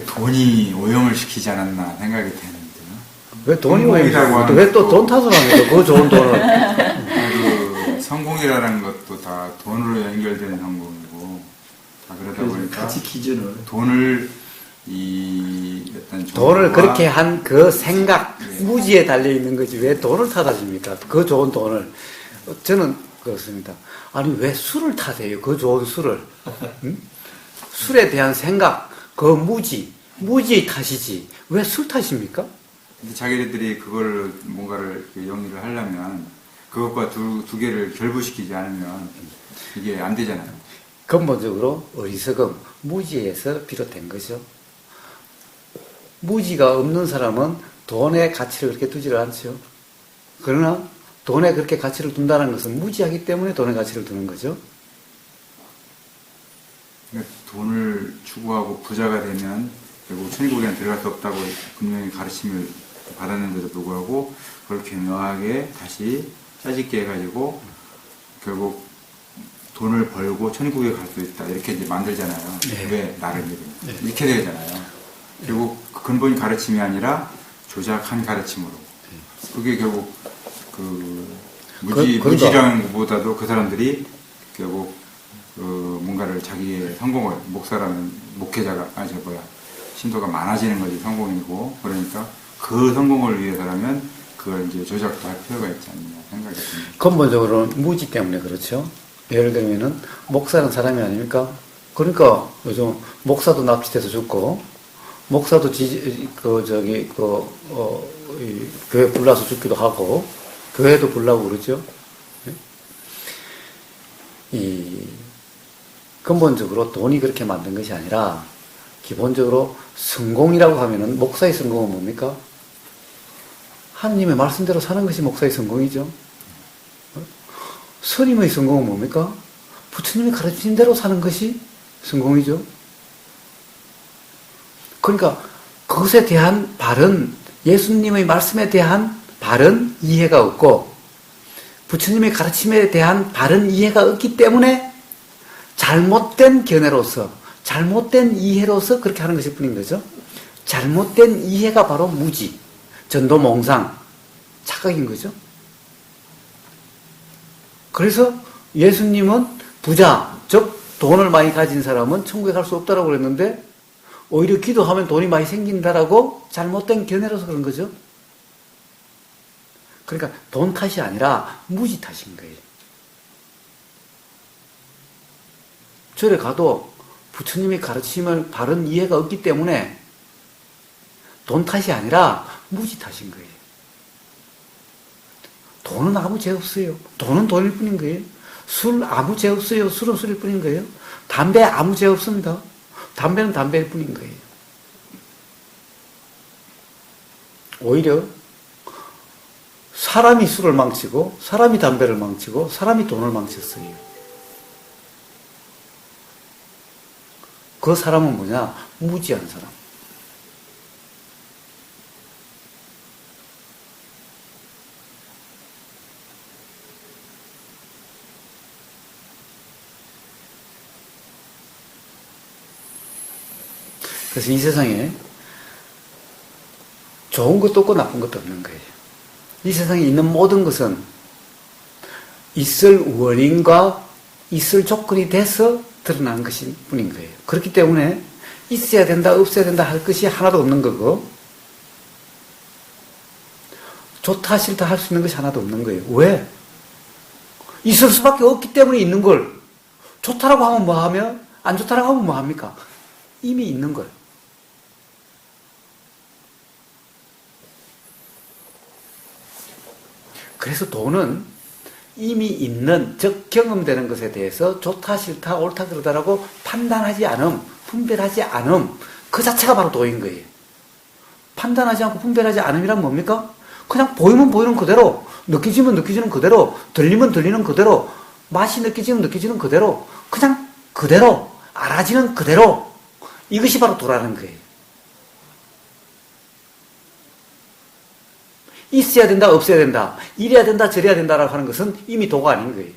돈이 오염을 시키지 않았나 생각이 되는데요. 왜 돈이 오염이라고 왜 또 돈 탓을 합니까? 그 좋은 돈을. 그 성공이라는 것도 다 돈으로 연결되는 성공이고, 다 그러다 보니까 가치 기준을 돈을 이 어떤 돈을 그렇게 한 그 생각, 네. 무지에 달려 있는 거지 왜 돈을 탓하십니까? 그 좋은 돈을. 저는 그렇습니다. 아니 왜 술을 탓해요? 그 좋은 술을. 응? 술에 대한 생각, 그 무지의 탓이지 왜 술 탓입니까? 근데 자기들이 그걸 뭔가를 영위를 하려면 그것과 두 개를 결부시키지 않으면 이게 안 되잖아요. 근본적으로 어리석음, 무지에서 비롯된 거죠. 무지가 없는 사람은 돈의 가치를 그렇게 두지를 않죠. 그러나 돈에 그렇게 가치를 둔다는 것은 무지하기 때문에 돈의 가치를 두는 거죠. 그러니까 돈을 추구하고 부자가 되면 결국 천국에는 들어갈 수 없다고 분명히 가르침을 받았는데도 불구하고 그걸 교묘하게 다시 짜집게 해가지고 결국 돈을 벌고 천국에 갈 수 있다 이렇게 이제 만들잖아요. 네. 왜 나를 믿으면 네. 이렇게 되잖아요. 결국 그 근본 가르침이 아니라 조작한 가르침으로 그게 결국 그 무지량보다도 그 사람들이 결국 그 뭔가를 자기의 성공을 목사라는 목회자가 신도가 많아지는 것이 성공이고 그러니까 그 성공을 위해서라면 그걸 이제 조작도 할 필요가 있지 않느냐 생각이 듭니다. 근본적으로는 무지 때문에 그렇죠. 예를 들면은 목사는 사람이 아닙니까? 그러니까 요즘 목사도 납치돼서 죽고 목사도 교회 불나서 죽기도 하고 교회도 불나고 그러죠. 이 근본적으로 돈이 그렇게 만든 것이 아니라 기본적으로 성공이라고 하면은 목사의 성공은 뭡니까? 하나님의 말씀대로 사는 것이 목사의 성공이죠. 스님의 성공은 뭡니까? 부처님이 가르치신 대로 사는 것이 성공이죠. 그러니까 그것에 대한 바른 예수님의 말씀에 대한 바른 이해가 없고 부처님의 가르침에 대한 바른 이해가 없기 때문에 잘못된 견해로서 잘못된 이해로서 그렇게 하는 것일 뿐인 거죠. 잘못된 이해가 바로 무지, 전도몽상, 착각인 거죠. 그래서 예수님은 부자, 즉 돈을 많이 가진 사람은 천국에 갈 수 없다라고 그랬는데 오히려 기도하면 돈이 많이 생긴다라고 잘못된 견해로서 그런 거죠. 그러니까 돈 탓이 아니라 무지 탓인 거예요. 절에 가도 부처님이 가르침을 바른 이해가 없기 때문에 돈 탓이 아니라 무지 탓인 거예요. 돈은 아무 죄 없어요. 돈은 돈일 뿐인 거예요. 술 아무 죄 없어요. 술은 술일 뿐인 거예요. 담배 아무 죄 없습니다. 담배는 담배일 뿐인 거예요. 오히려 사람이 술을 망치고 사람이 담배를 망치고 사람이 돈을 망쳤어요. 그 사람은 뭐냐? 무지한 사람. 그래서 이 세상에 좋은 것도 없고 나쁜 것도 없는 거예요. 이 세상에 있는 모든 것은 있을 원인과 있을 조건이 돼서 드러나는 것일 뿐인 거예요. 그렇기 때문에 있어야 된다, 없어야 된다 할 것이 하나도 없는 거고 좋다, 싫다 할 수 있는 것이 하나도 없는 거예요. 왜? 있을 수밖에 없기 때문에 있는 걸 좋다라고 하면 뭐 하며 안 좋다라고 하면 뭐 합니까? 이미 있는 걸. 그래서 돈은 이미 있는, 즉 경험되는 것에 대해서 좋다, 싫다, 옳다, 그러다라고 판단하지 않음, 분별하지 않음, 그 자체가 바로 도인 거예요. 판단하지 않고 분별하지 않음이란 뭡니까? 그냥 보이면 보이는 그대로, 느껴지면 느껴지는 그대로, 들리면 들리는 그대로, 맛이 느껴지면 느껴지는 그대로, 그냥 그대로, 알아지는 그대로, 이것이 바로 도라는 거예요. 있어야 된다, 없어야 된다, 이래야 된다, 저래야 된다라고 하는 것은 이미 도가 아닌 거예요.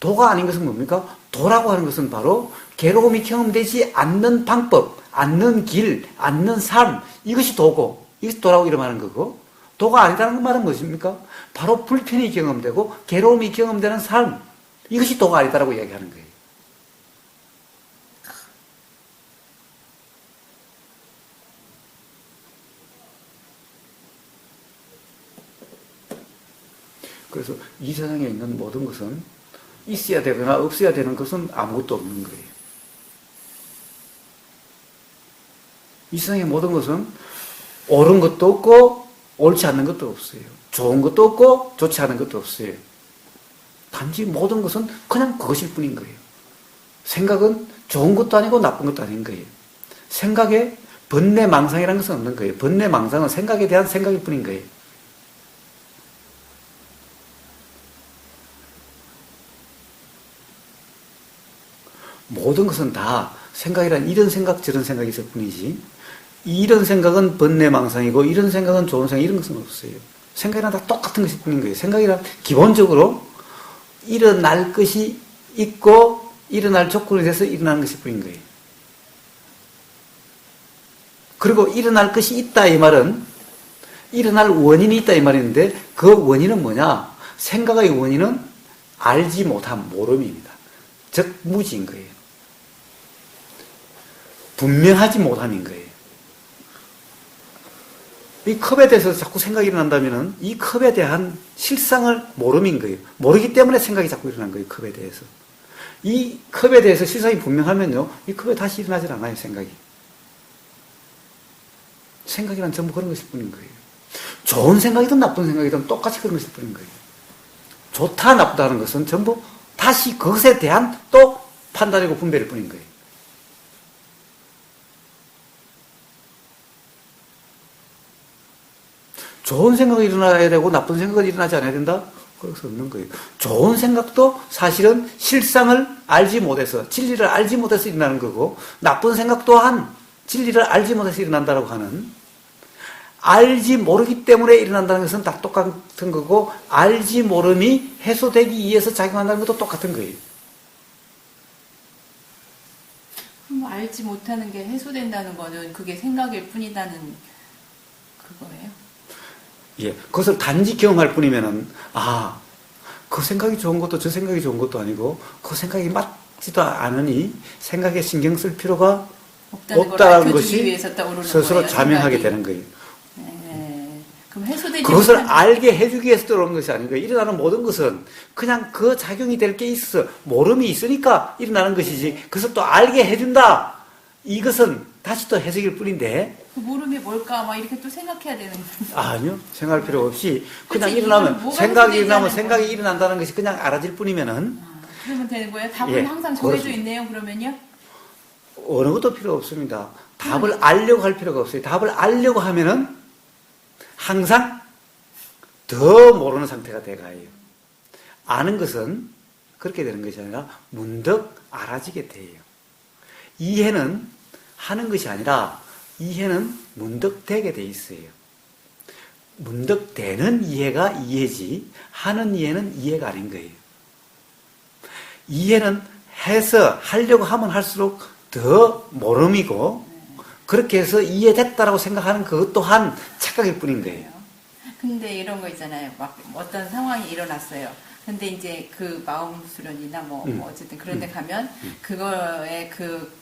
도가 아닌 것은 뭡니까? 도라고 하는 것은 바로 괴로움이 경험되지 않는 방법, 않는 길, 않는 삶, 이것이 도고, 이것이 도라고 이름하는 거고, 도가 아니다는 말은 무엇입니까? 바로 불편이 경험되고 괴로움이 경험되는 삶, 이것이 도가 아니다라고 이야기하는 거예요. 그래서 이 세상에 있는 모든 것은 있어야 되거나 없어야 되는 것은 아무것도 없는 거예요. 이 세상의 모든 것은 옳은 것도 없고 옳지 않는 것도 없어요. 좋은 것도 없고 좋지 않은 것도 없어요. 단지 모든 것은 그냥 그것일 뿐인 거예요. 생각은 좋은 것도 아니고 나쁜 것도 아닌 거예요. 생각에 번뇌망상이라는 것은 없는 거예요. 번뇌망상은 생각에 대한 생각일 뿐인 거예요. 모든 것은 다 생각이란 이런 생각 저런 생각이 있을 뿐이지, 이런 생각은 번뇌망상이고 이런 생각은 좋은 생각, 이런 것은 없어요. 생각이란 다 똑같은 것일 뿐인 거예요. 생각이란 기본적으로 일어날 것이 있고 일어날 조건이 돼서 일어나는 것일 뿐인 거예요. 그리고 일어날 것이 있다 이 말은 일어날 원인이 있다 이 말인데, 그 원인은 뭐냐? 생각의 원인은 알지 못함, 모름입니다. 즉 무지인 거예요. 분명하지 못함인 거예요. 이 컵에 대해서 자꾸 생각이 일어난다면 이 컵에 대한 실상을 모름인 거예요. 모르기 때문에 생각이 자꾸 일어난 거예요. 컵에 대해서. 이 컵에 대해서 실상이 분명하면요, 이 컵에 다시 일어나질 않아요. 생각이. 생각이란 전부 그런 것일 뿐인 거예요. 좋은 생각이든 나쁜 생각이든 똑같이 그런 것일 뿐인 거예요. 좋다 나쁘다는 것은 전부 다시 그것에 대한 또 판단이고 분별일 뿐인 거예요. 좋은 생각이 일어나야 되고 나쁜 생각은 일어나지 않아야 된다? 그럴 수 없는 거예요. 좋은 생각도 사실은 실상을 알지 못해서, 진리를 알지 못해서 일어나는 거고, 나쁜 생각 또한 진리를 알지 못해서 일어난다고 하는, 알지 모르기 때문에 일어난다는 것은 다 똑같은 거고, 알지 모름이 해소되기 위해서 작용한다는 것도 똑같은 거예요. 그럼 알지 못하는 게 해소된다는 거는 그게 생각일 뿐이다는 그거예요? 예, 그것을 단지 경험할 뿐이면은, 아, 그 생각이 좋은 것도 저 생각이 좋은 것도 아니고, 그 생각이 맞지도 않으니 생각에 신경 쓸 필요가 없다는 것이 스스로 거예요, 자명하게 생각이. 되는 거예요. 네. 그럼 해소되지 그것을 못한- 알게 해주기 위해서 들어오는 것이 아니고, 일어나는 모든 것은 그냥 그 작용이 될 게 있어. 모름이 있으니까 일어나는 것이지, 그것을 또 알게 해준다. 이것은 다시 또 해석일 뿐인데, 그 모름이 뭘까 막 이렇게 또 생각해야 되는 거예요. 아니요. 생각할 필요 없이 그냥 그치, 일어나면, 이건 뭐가 생각이 해소되지 일어나면 않은 생각이 거예요. 일어난다는 것이 그냥 알아질 뿐이면은, 그러면 되는 거예요? 답은 예, 항상 정해져 그렇습니다. 있네요, 그러면요? 어느 것도 필요 없습니다. 답을 알려고 할 필요가 없어요. 답을 알려고 하면은 항상 더 모르는 상태가 돼가요. 아는 것은 그렇게 되는 것이 아니라 문득 알아지게 돼요. 이해는 하는 것이 아니라 이해는 문득 되게 돼 있어요. 문득 되는 이해가 이해지, 하는 이해는 이해가 아닌 거예요. 이해는 해서 하려고 하면 할수록 더 모름이고, 그렇게 해서 이해됐다라고 생각하는 그것 또한 착각일 뿐인 거예요. 근데 이런 거 있잖아요. 막 어떤 상황이 일어났어요. 근데 이제 그 마음 수련이나 뭐 어쨌든 그런 데 가면 그거에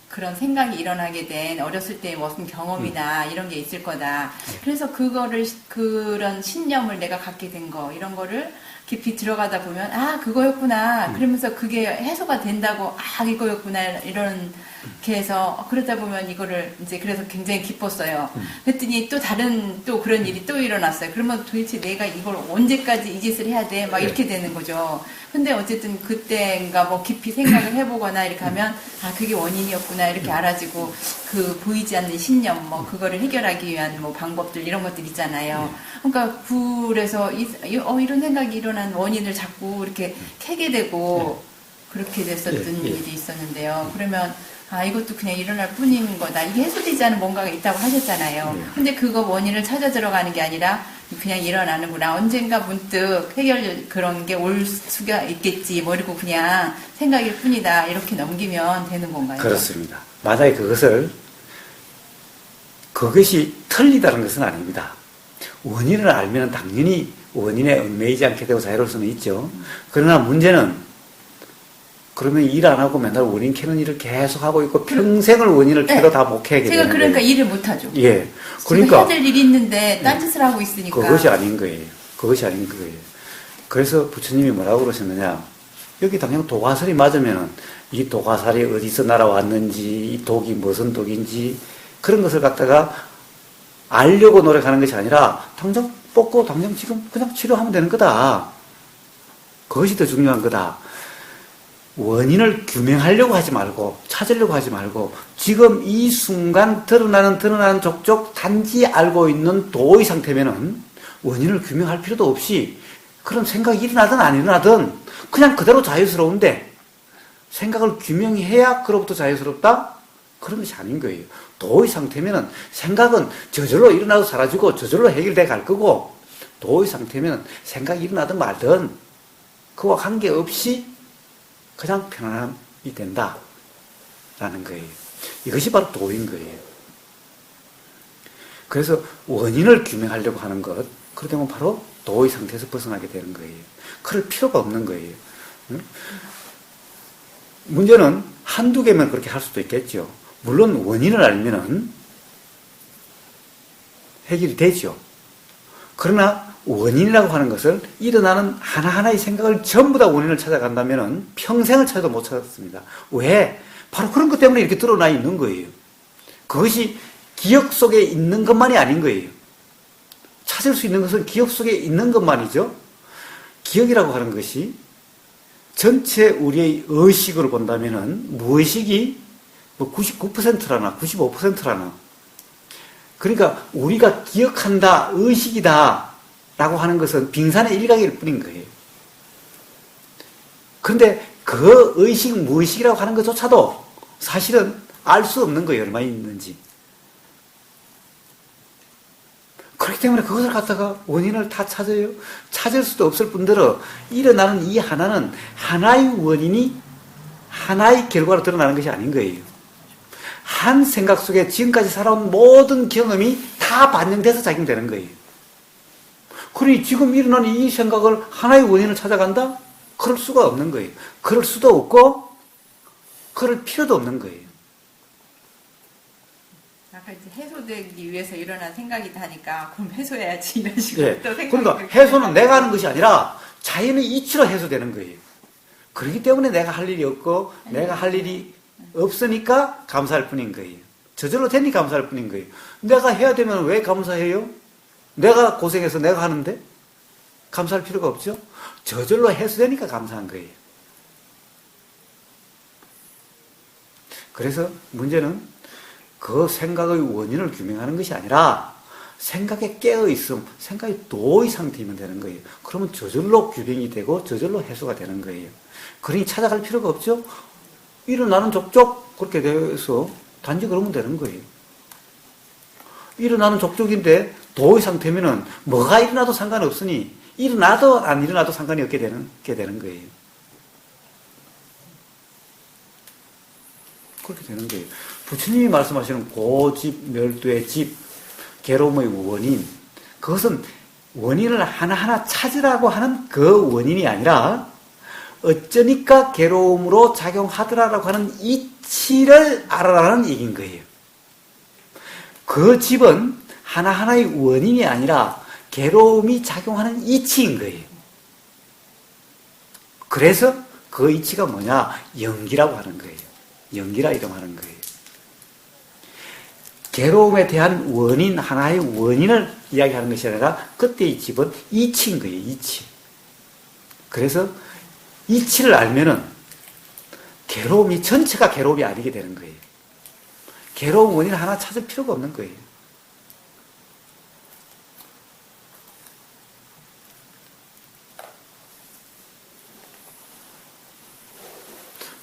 그런 생각이 일어나게 된 어렸을 때의 무슨 경험이나 이런 게 있을 거다. 그래서 그런 신념을 내가 갖게 된 거, 이런 거를 깊이 들어가다 보면, 아, 그거였구나. 그러면서 그게 해소가 된다고, 아, 이거였구나. 이런, 게 해서, 그러다 보면 이거를 이제 그래서 굉장히 기뻤어요. 그랬더니 또 다른, 또 그런 일이 또 일어났어요. 그러면 도대체 내가 이걸 언제까지 이 짓을 해야 돼? 막 이렇게 되는 거죠. 근데 어쨌든 그때인가 뭐 깊이 생각을 해보거나 이렇게 하면, 아, 그게 원인이었구나. 이렇게 알아지고, 그 보이지 않는 신념, 뭐, 그거를 해결하기 위한 뭐 방법들, 이런 것들 있잖아요. 그러니까, 그래서 이런 생각이 일어난 원인을 자꾸 이렇게 캐게 되고, 그렇게 됐었던 일이 있었는데요. 그러면, 아, 이것도 그냥 일어날 뿐인 거다. 이게 해소되지 않은 뭔가가 있다고 하셨잖아요. 근데 그거 원인을 찾아 들어가는 게 아니라, 그냥 일어나는구나. 언젠가 문득 해결 그런 게 올 수가 있겠지. 뭐 이러고 그냥 생각일 뿐이다. 이렇게 넘기면 되는 건가요? 그렇습니다. 만약에 그것이 틀리다는 것은 아닙니다. 원인을 알면 당연히 원인에 얽매이지 않게 되고 자유로울 수는 있죠. 그러나 문제는 그러면 일 안 하고 맨날 원인 캐는 일을 계속 하고 있고 평생을 원인을 캐도 다 못 캐게 되는 제가 그러니까 거예요. 일을 못 하죠. 예. 그러니까 해야 그러니까 될 일이 있는데 딴짓을 하고 있으니까. 그것이 아닌 거예요. 그것이 아닌 거예요. 그래서 부처님이 뭐라고 그러셨느냐. 여기 당장 도가설이 맞으면은 이 도가살이 어디서 날아왔는지, 이 독이 무슨 독인지 그런 것을 갖다가 알려고 노력하는 것이 아니라 당장 뽑고 당장 지금 그냥 치료하면 되는 거다. 그것이 더 중요한 거다. 원인을 규명하려고 하지 말고 찾으려고 하지 말고 지금 이 순간 드러나는 족족 단지 알고 있는 도의 상태면은 원인을 규명할 필요도 없이 그런 생각이 일어나든 안 일어나든 그냥 그대로 자유스러운데 생각을 규명해야 그로부터 자유스럽다? 그런 것이 아닌 거예요. 도의 상태면은 생각은 저절로 일어나도 사라지고 저절로 해결돼 갈 거고 도의 상태면은 생각이 일어나든 말든 그와 관계없이 그냥 편안함이 된다라는 거예요. 이것이 바로 도인 거예요. 그래서 원인을 규명하려고 하는 것, 그렇게 되면 바로 도의 상태에서 벗어나게 되는 거예요. 그럴 필요가 없는 거예요. 문제는 한두 개면 그렇게 할 수도 있겠죠. 물론 원인을 알면은 해결이 되죠. 그러나 원인이라고 하는 것을 일어나는 하나하나의 생각을 전부 다 원인을 찾아간다면은 평생을 찾아도 못 찾았습니다. 왜? 바로 그런 것 때문에 이렇게 드러나 있는 거예요. 그것이 기억 속에 있는 것만이 아닌 거예요. 찾을 수 있는 것은 기억 속에 있는 것만이죠. 기억이라고 하는 것이 전체 우리의 의식으로 본다면은 무의식이 99%라나 95%라나 그러니까 우리가 기억한다, 의식이다 라고 하는 것은 빙산의 일각일 뿐인 거예요. 그런데 그 의식, 무의식이라고 하는 것조차도 사실은 알 수 없는 거예요. 얼마나 있는지. 그렇기 때문에 그것을 갖다가 원인을 다 찾아요. 찾을 수도 없을 뿐더러 일어나는 이 하나는 하나의 원인이 하나의 결과로 드러나는 것이 아닌 거예요. 한 생각 속에 지금까지 살아온 모든 경험이 다 반영돼서 작용되는 거예요. 그러니 지금 일어나는 이 생각을 하나의 원인을 찾아간다? 그럴 수가 없는 거예요. 그럴 수도 없고 그럴 필요도 없는 거예요. 아까 이제 해소되기 위해서 일어난 생각이다 하니까 그럼 해소해야지 이런 식으로 네. 또 생각이 그러니까 해소는 내가 하는 것이 아니라 자연의 이치로 해소되는 거예요. 그렇기 때문에 내가 할 일이 없고 내가 할 일이 없으니까 감사할 뿐인 거예요. 저절로 되니 감사할 뿐인 거예요. 내가 해야 되면 왜 감사해요? 내가 고생해서 내가 하는데 감사할 필요가 없죠. 저절로 해소되니까 감사한 거예요. 그래서 문제는 그 생각의 원인을 규명하는 것이 아니라 생각에 깨어있음, 생각이 도의 상태이면 되는 거예요. 그러면 저절로 규명이 되고 저절로 해소가 되는 거예요. 그러니 찾아갈 필요가 없죠. 일어나는 족족 그렇게 돼서 단지 그러면 되는 거예요. 일어나는 족족인데 도의 상태면은 뭐가 일어나도 상관없으니 일어나도 안 일어나도 상관이 없게 되는 거예요. 그렇게 되는 거예요. 부처님이 말씀하시는 고집, 멸두의 집, 괴로움의 원인, 그것은 원인을 하나하나 찾으라고 하는 그 원인이 아니라 어쩌니까 괴로움으로 작용하더라라고 하는 이치를 알아라는 얘기인 거예요. 그 집은 하나하나의 원인이 아니라 괴로움이 작용하는 이치인 거예요. 그래서 그 이치가 뭐냐? 연기라고 하는 거예요. 연기라 이름하는 거예요. 괴로움에 대한 원인, 하나의 원인을 이야기하는 것이 아니라 그때의 집은 이치인 거예요. 이치. 그래서 이치를 알면은 괴로움이 전체가 괴로움이 아니게 되는 거예요. 괴로운 원인 하나 찾을 필요가 없는 거예요.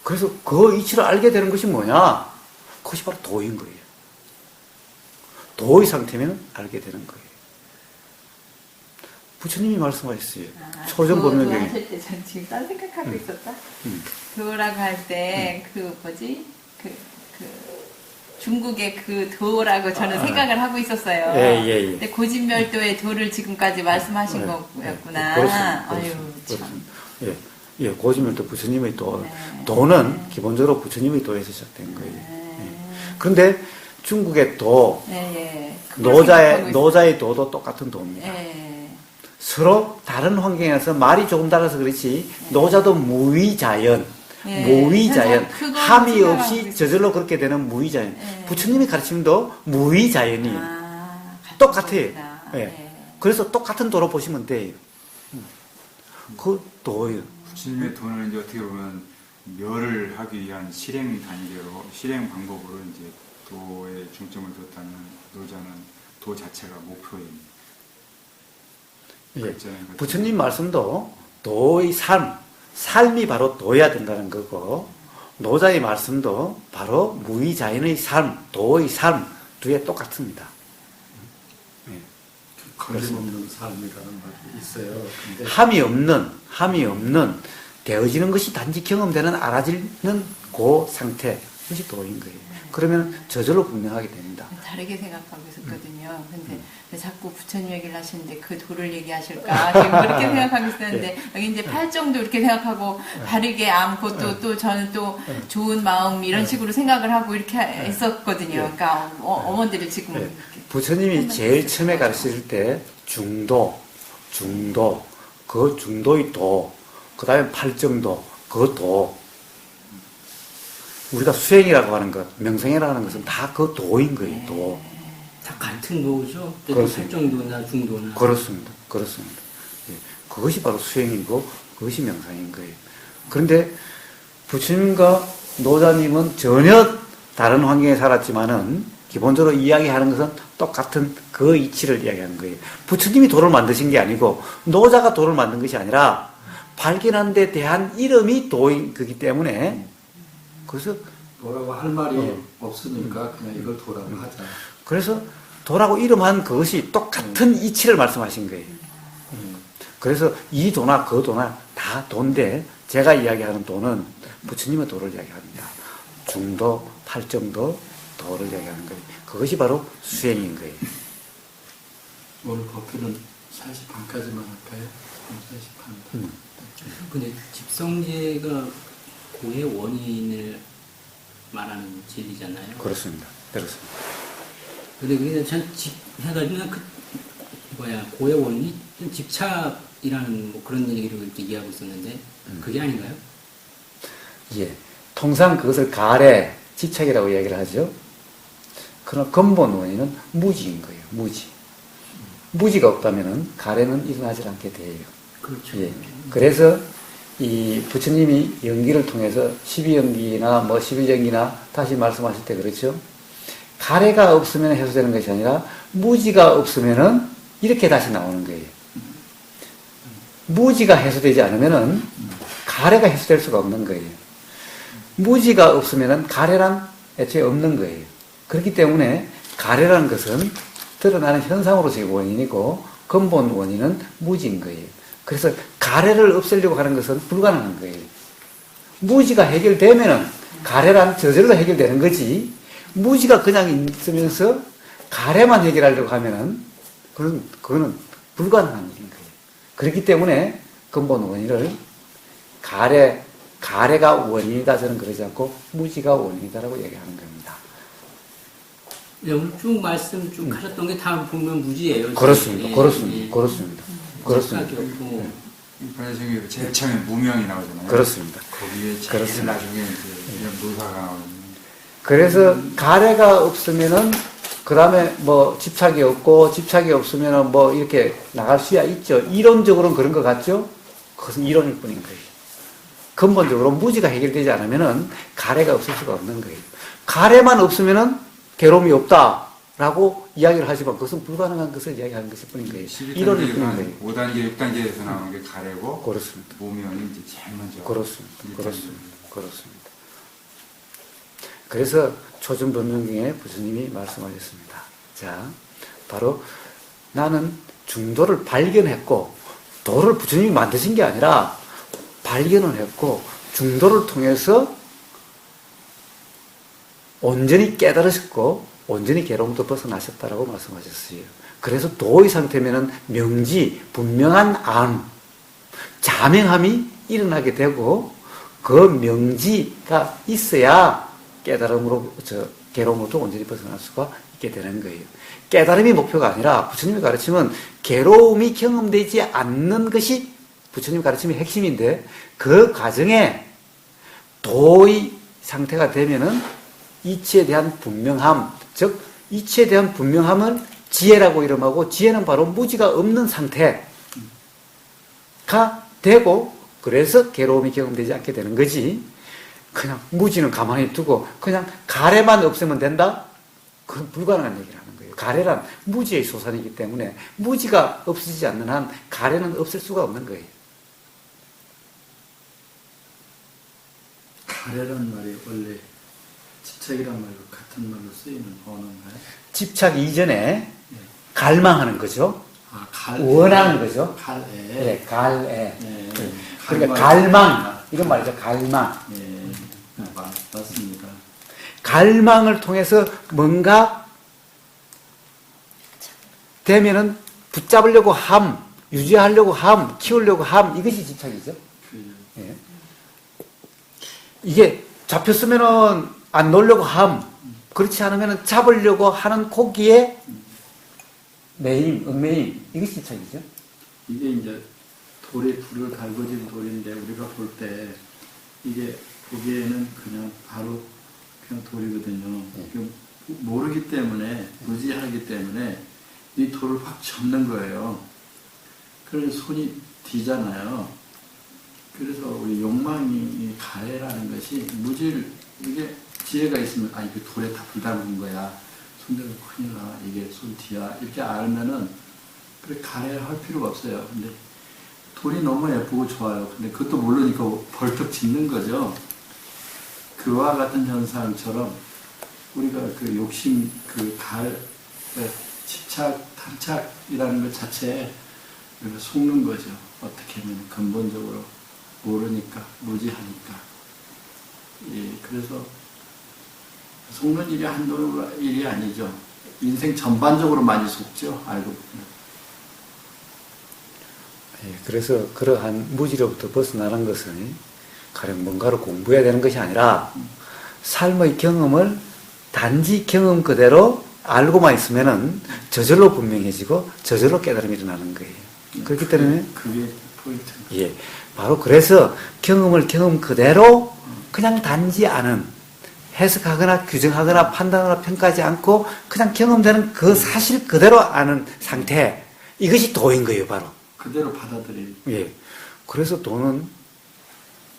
그래서 그 이치를 알게 되는 것이 뭐냐? 그것이 바로 도인 거예요. 도의 상태면 알게 되는 거예요. 부처님이 말씀하셨어요. 초전법명경에. 하실 때 전 지금 딴 생각하고 있었다. 음. 도라고 할 때 그 뭐지 그 중국의 그 도라고 저는 생각을 하고 있었어요. 예. 근데 고진멸도의 도를 지금까지 말씀하신 거였구나. 그렇습니다. 아유 참. 그렇습니다. 예, 고지멸도 부처님의 도. 네. 도는 기본적으로 부처님의 도에서 시작된 거예요. 예. 그런데 중국의 도, 예. 그걸 생각하고 있어요. 노자의 도도 똑같은 도입니다. 예. 서로 다른 환경에서 말이 조금 달라서 그렇지, 노자도 무위자연, 예. 무위자연, 그래서 그거 함이 생각하고 없이 있어요. 저절로 그렇게 되는 무위자연. 예. 부처님이 가르침도 무위자연이에요. 같은 똑같아요. 거구나. 예. 그래서 똑같은 도로 보시면 돼요. 그 도예요. 부처님의 도는 이제 어떻게 보면 멸을 하기 위한 실행 단계로 실행 방법으로 이제 도에 중점을 뒀다면 노자는 도 자체가 목표입니다. 예. 그렇잖아요. 부처님 말씀도 도의 삶이 바로 도여야 된다는 거고, 노자의 말씀도 바로 무위자연의 삶, 도의 삶, 두에 똑같습니다. 거침없는 삶이라는 말이 있어요. 근데 함이 없는, 되어지는 것이 단지 경험되는 알아지는 그 상태, 그것이 도인 거예요. 그러면 저절로 분명하게 됩니다. 다르게 생각하고 있었거든요. 근데 자꾸 부처님 얘기를 하시는데 그 도를 얘기하실까? 지금 그렇게 생각하고 있었는데 여기 이제 팔정도 이렇게 생각하고 다르게 않고 또 저는 또 좋은 마음 이런 식으로 생각을 하고 이렇게 했었거든요. 그러니까 어머니들이 지금 이렇게. 부처님이 제일 처음에 가르칠 때 중도, 그 중도의 도, 그 다음에 팔정도, 그 도, 우리가 수행이라고 하는 것, 명상이라고 하는 것은 다 그 도인 거예요, 도. 다 같은 도죠. 그렇습니다. 설정도나 중도나. 그렇습니다. 예. 그것이 바로 수행이고, 그것이 명상인 거예요. 그런데 부처님과 노자님은 전혀 다른 환경에 살았지만은, 기본적으로 이야기하는 것은 똑같은 그 이치를 이야기하는 거예요. 부처님이 도를 만드신 게 아니고, 노자가 도를 만든 것이 아니라, 발견한 데 대한 이름이 도인 거기 때문에, 그래서 도라고 할 말이 없으니까 그냥 이걸 도라고 하자. 그래서 도라고 이름한 그것이 똑같은 이치를 말씀하신 거예요. 그래서 이 도나 그 도나 다 도인데 제가 이야기하는 도는 부처님의 도를 이야기합니다. 중도, 팔정도, 도를 이야기하는 거예요. 그것이 바로 수행인 거예요. 오늘 법회는 4시 반까지만 할까요? 4시 반. 근데 집성제가 고의 원인을 말하는 제리잖아요. 그렇습니다. 근데 그냥 해가지고 고의 원인이 좀 집착이라는 뭐 그런 얘기를 이렇게 이해하고 있었는데 그게 아닌가요? 예. 통상 그것을 가래, 집착이라고 이야기를 하죠. 그러나 근본 원인은 무지인 거예요. 무지가 없다면은 가래는 일어나지 않게 돼요. 그렇죠. 예. 그래서 이 부처님이 연기를 통해서 12연기나 뭐 11연기나 다시 말씀하실 때 그렇죠. 가래가 없으면 해소되는 것이 아니라 무지가 없으면은 이렇게 다시 나오는 거예요. 무지가 해소되지 않으면은 가래가 해소될 수가 없는 거예요. 무지가 없으면은 가래란 애초에 없는 거예요. 그렇기 때문에 가래라는 것은 드러나는 현상으로 지금 원인이고 근본 원인은 무지인 거예요. 그래서 가래를 없애려고 하는 것은 불가능한 거예요. 무지가 해결되면은 가래란 저절로 해결되는 거지, 무지가 그냥 있으면서 가래만 해결하려고 하면은 그거는 불가능한 일인 거예요. 그렇기 때문에 근본 원인을 가래가 원인이다 저는 그러지 않고 무지가 원인이다라고 얘기하는 겁니다. 네, 오늘 쭉 말씀 쭉 하셨던 게 다 보면 무지예요. 그렇습니다. 예, 그렇습니다. 예. 그렇습니다. 그렇습니다. 없고. 반야성이 제일 처음에 무명이 나오잖아요. 그렇습니다. 거기에 제일 그렇습니다. 나중에 이제 이런 노사가 나오거든요. 그래서 가래가 없으면은 그 다음에 뭐 집착이 없으면은 뭐 이렇게 나갈 수야 있죠. 이론적으로는 그런 것 같죠? 그것은 이론일 뿐인 거예요. 근본적으로 무지가 해결되지 않으면은 가래가 없을 수가 없는 거예요. 가래만 없으면은 괴로움이 없다라고 이야기를 하지만 그것은 불가능한 것을 이야기하는 것일 뿐인 거예요. 이론일 뿐인 거예요. 5단계, 6단계에서 나오는 게 가래고 그렇습니다. 무명이 이제 제일 먼저. 그렇습니다. 그래서 초전법명경에 부처님이 말씀하셨습니다. 자, 바로 나는 중도를 발견했고, 도를 부처님이 만드신 게 아니라 발견을 했고, 중도를 통해서 온전히 깨달으셨고, 온전히 괴로움도 벗어나셨다라고 말씀하셨어요. 그래서 도의 상태면은 명지, 분명한 안, 자명함이 일어나게 되고, 그 명지가 있어야 깨달음으로, 괴로움으로부터 온전히 벗어날 수가 있게 되는 거예요. 깨달음이 목표가 아니라 부처님의 가르침은 괴로움이 경험되지 않는 것이 부처님 가르침의 핵심인데, 그 과정에 도의 상태가 되면은 이치에 대한 분명함, 즉 이치에 대한 분명함을 지혜라고 이름하고, 지혜는 바로 무지가 없는 상태가 되고, 그래서 괴로움이 경험되지 않게 되는 거지. 그냥 무지는 가만히 두고 그냥 가래만 없애면 된다? 그건 불가능한 얘기를 하는 거예요. 가래란 무지의 소산이기 때문에 무지가 없어지지 않는 한 가래는 없앨 수가 없는 거예요. 가래란 말이 원래 집착이란 말과 같은 말로 쓰이는 언어인가요? 집착 이전에 갈망하는 거죠. 원하는 거죠. 갈애. 네, 갈애. 네. 그러니까 갈망, 이런 말이죠. 갈망. 네. 맞습니다. 갈망을 통해서 뭔가 되면은 붙잡으려고 함, 유지하려고 함, 키우려고 함, 이것이 집착이죠. 예. 이게 잡혔으면은 안 놓으려고 함, 그렇지 않으면은 잡으려고 하는 고기에 매임, 얽매임, 이것이 집착이죠. 이게 이제 돌에 불을 달궈진 돌인데 우리가 볼 때 이게 보기에는 그냥 바로 그냥 돌이거든요. 모르기 때문에, 무지하기 때문에 이 돌을 확 접는 거예요. 그래서 손이 뒤잖아요. 그래서 우리 욕망이 이 가해라는 것이 무지를, 이게 지혜가 있으면 아 이게 돌에 다 불담은 거야. 손대면 큰일 나. 이게 손 뒤야. 이렇게 알면은 그래 가해할 필요가 없어요. 근데 돌이 너무 예쁘고 좋아요. 근데 그것도 모르니까 벌떡 짖는 거죠. 그와 같은 현상처럼 우리가 그 욕심, 집착, 탐착이라는 것 자체에 우리가 속는 거죠. 어떻게 하면 근본적으로 모르니까, 무지하니까. 예, 그래서 속는 일이 한두 일이 아니죠. 인생 전반적으로 많이 속죠. 알고 보면. 예, 그래서 그러한 무지로부터 벗어나는 것은 가령 뭔가를 공부해야 되는 것이 아니라 삶의 경험을 단지 경험 그대로 알고만 있으면은 저절로 분명해지고 저절로 깨달음이 일어나는 거예요. 그렇기 때문에 그게 포인트. 예, 바로 그래서 경험을 경험 그대로 그냥 단지 아는, 해석하거나 규정하거나 판단하거나 평가하지 않고 그냥 경험되는 그 사실 그대로 아는 상태, 이것이 도인 거예요, 바로. 그대로 받아들이는. 예. 그래서 도는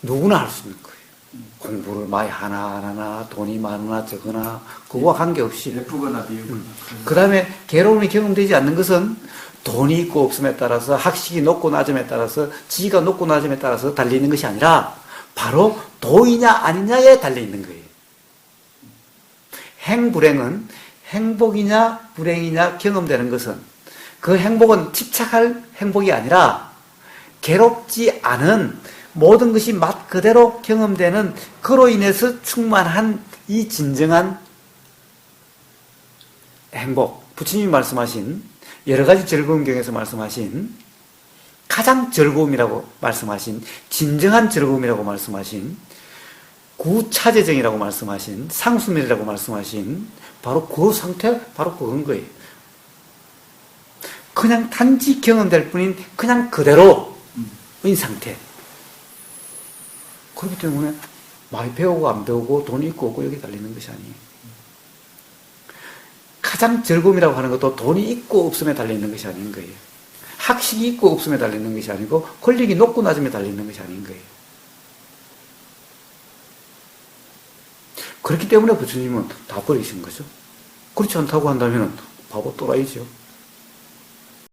누구나 할 수 있는 거예요. 공부를 많이 하나, 돈이 많으나 적으나, 그거와 관계없이. 예쁘거나 비우거나. 그 다음에 괴로움이 경험되지 않는 것은 돈이 있고 없음에 따라서, 학식이 높고 낮음에 따라서, 지위가 높고 낮음에 따라서 달려있는 것이 아니라 바로 도이냐 아니냐에 달려있는 거예요. 행불행은 행복이냐 불행이냐 경험되는 것은 그 행복은 집착할 행복이 아니라 괴롭지 않은 모든 것이 맛 그대로 경험되는, 그로 인해서 충만한 이 진정한 행복, 부처님이 말씀하신 여러 가지 즐거운 경에서 말씀하신 가장 즐거움이라고 말씀하신, 진정한 즐거움이라고 말씀하신, 구차재정이라고 말씀하신, 상수멸이라고 말씀하신 바로 그 상태, 바로 그건 거예요. 그냥 단지 경험될 뿐인 그냥 그대로인 상태. 그렇기 때문에 많이 배우고 안 배우고 돈이 있고 없고 여기 달리는 것이 아니에요. 가장 즐거움이라고 하는 것도 돈이 있고 없음에 달려있는 것이 아닌 거예요. 학식이 있고 없음에 달려있는 것이 아니고 권력이 높고 낮음에 달려있는 것이 아닌 거예요. 그렇기 때문에 부처님은 다 버리신 거죠. 그렇지 않다고 한다면 바보 또라이죠.